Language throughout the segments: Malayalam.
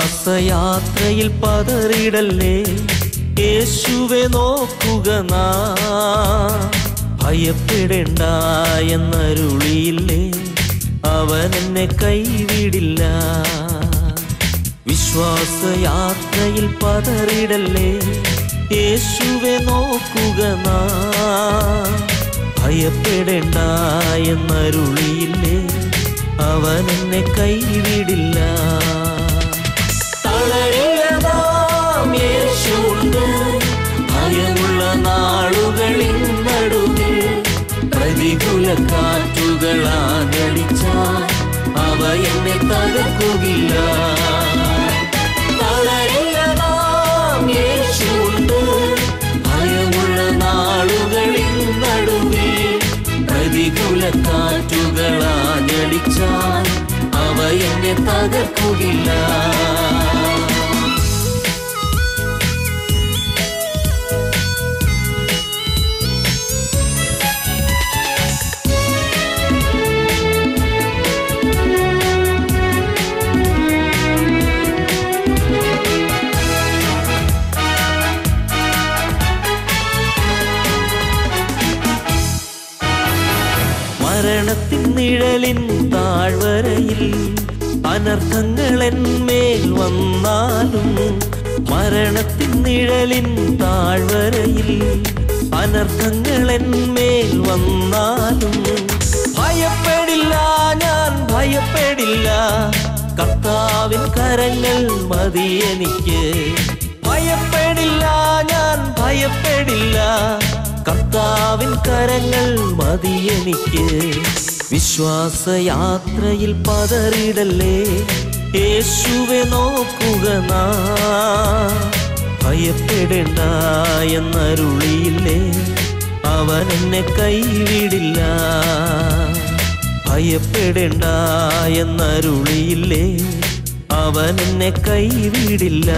വിശ്വാസയാത്രയിൽ പതറിടല്ലേ, യേശുവെ നോക്കുക നാം. ഭയപ്പെടേണ്ട എന്നരുളിയില്ലേ, അവൻ എന്നെ കൈവിടില്ല. വിശ്വാസയാത്രയിൽ പതറിടല്ലേ, യേശുവെ നോക്കുക നാം. ഭയപ്പെടേണ്ട എന്നരുളിയില്ലേ, അവൻ എന്നെ കൈവിടില്ല. തളരില്ല നാം, യേശുണ്ട്. ഭയമുള്ള നാളുകളിൻ നടുവിൽ പ്രതികൂല കാറ്റുകളാഞ്ഞടിച്ചാൽ അവ എന്നെ തകർക്കുകയില്ല. തളരില്ല നാം, യേശുണ്ട്. ഭയമുള്ള നാളുകളിൻ നടുവിൽ പ്രതികൂല കാറ്റുകളാഞ്ഞടിച്ചാൽ അവ എന്നെ തകർക്കുകയില്ല. മരണത്തിൻ നിഴലിൻ താഴ്വരയിൽ അനർത്ഥങ്ങൾ എന്മേൽ വന്നാലും, മരണത്തിൻ നിഴലിൻ താഴ്വരയിൽ അനർത്ഥങ്ങൾ എന്മേൽ വന്നാലും ഭയപ്പെടില്ല, ഞാൻ ഭയപ്പെടില്ല. കർത്താവിൻ കരങ്ങൾ മതി എനിക്ക്. ഭയപ്പെടില്ല, ഞാൻ ഭയപ്പെടില്ല. കർത്താവിൻ കരങ്ങൾ മതി എനിക്ക്. വിശ്വാസയാത്രയിൽ പതറിടല്ലേ, യേശുവെ നോക്കുക നാം. ഭയപ്പെടേണ്ട എന്നരുളിയില്ലേ, അവൻ എന്നെ കൈവിടില്ല. ഭയപ്പെടേണ്ട എന്നരുളിയില്ലേ, അവൻ എന്നെ കൈവിടില്ല.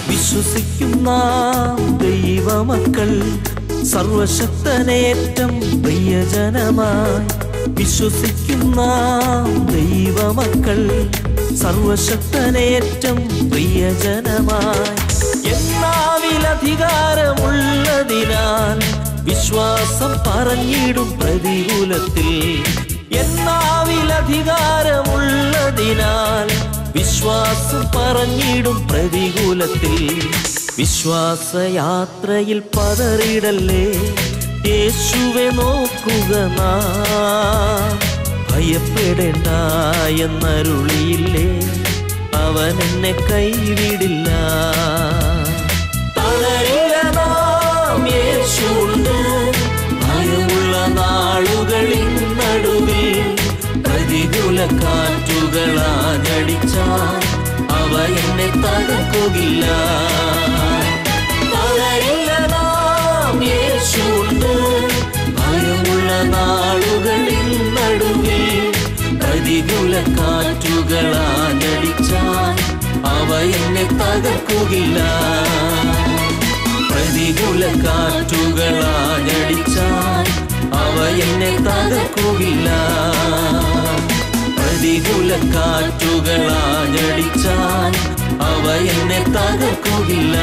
വിശ്വസിക്കുന്ന ദൈവമക്കൾ സർവശക്തനേറ്റം പ്രിയജനമായി. വിശ്വസിക്കുന്ന ദൈവമക്കൾ സർവശക്തനേറ്റം പ്രിയജനമായി. എന്നാവിലധികാരമുള്ളതിനാൽ വിശ്വാസം പറഞ്ഞിടും പ്രതികൂലത്തിൽ. എന്നാവിലധികാരമുള്ളതിനാൽ വിശ്വാസം പറഞ്ഞിടും പ്രതികൂലത്തിൽ. വിശ്വാസയാത്രയിൽ പതറിടല്ലേ, യേശുവെ നോക്കുക നാം. ഭയപ്പെടേണ്ട എന്നരുളിയില്ലേ, അവൻ എന്നെ കൈവിടില്ല. തളരില്ല നാം, യേശുണ്ട്. ഭയമുള്ള നാളുകളിൻ നടുവിൽ പ്രതികൂല കാറ്റുകളാഞ്ഞടിച്ചാൽ അവ എന്നെ തകർക്കുകയില്ല. തളരില്ല നാം, യേശുണ്ട്. ഭയമുള്ള നാളുകളിൻ നടുവിൽ പ്രതികൂല കാറ്റുകളാഞ്ഞടിച്ചാൽ അവ എന്നെ തകർക്കുകയില്ല. പ്രതികൂല കാറ്റുകളാഞ്ഞടിച്ചാൽ അവ എന്നെ തകർക്കുകയില്ല. പ്രതികൂല കാറ്റുകളാഞ്ഞടിച്ചാൽ അവ എന്നെ തകർക്കുകയില്ല.